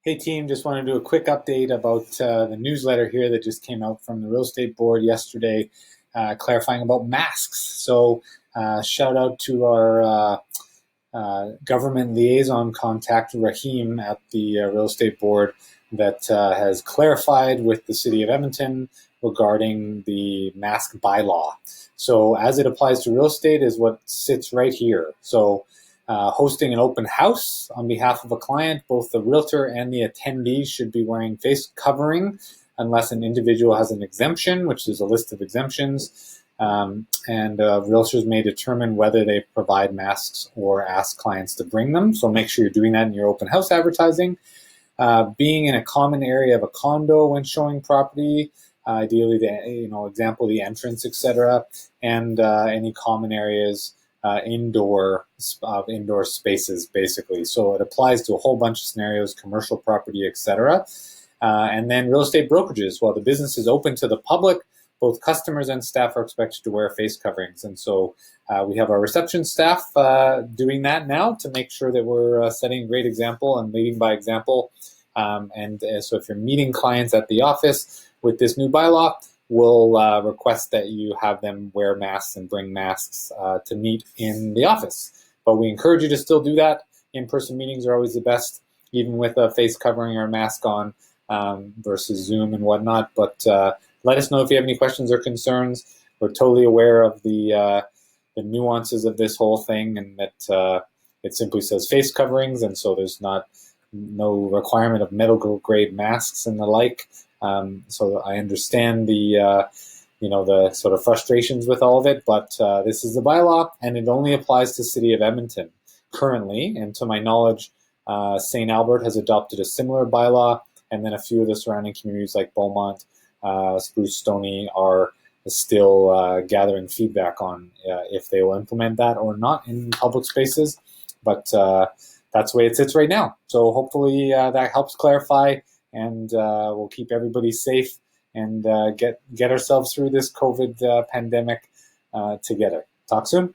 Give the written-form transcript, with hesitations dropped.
Hey team, just want to do a quick update about the newsletter here that just came out from the real estate board yesterday, clarifying about masks. So shout out to our government liaison contact, Rahim, at the real estate board that has clarified with the city of Edmonton regarding the mask bylaw. So as it applies to real estate is what sits right here. So hosting an open house on behalf of a client, both the realtor and the attendee should be wearing face covering unless an individual has an exemption, which is a list of exemptions. Realtors may determine whether they provide masks or ask clients to bring them. So make sure you're doing that in your open house advertising. Being in a common area of a condo when showing property, ideally example, the entrance, etc., and any common areas, indoor spaces, basically. So it applies to a whole bunch of scenarios, commercial property, etc. And then real estate brokerages. While the business is open to the public, both customers and staff are expected to wear face coverings. And so we have our reception staff doing that now to make sure that we're setting a great example and leading by example. So if you're meeting clients at the office with this new bylaw, we'll request that you have them wear masks and bring masks to meet in the office. But we encourage you to still do that. In-person meetings are always the best, even with a face covering or a mask on versus Zoom and whatnot. But let us know if you have any questions or concerns. We're totally aware of the nuances of this whole thing, and that it simply says face coverings, and so there's no requirement of medical grade masks and the like. So I understand the sort of frustrations with all of it, but this is the bylaw, and it only applies to the city of Edmonton currently. And to my knowledge, St. Albert has adopted a similar bylaw, and then a few of the surrounding communities like Beaumont, Spruce, Stony are still gathering feedback on if they will implement that or not in public spaces. But that's the way it sits right now. So hopefully that helps clarify, and we'll keep everybody safe and get ourselves through this COVID pandemic together. Talk soon.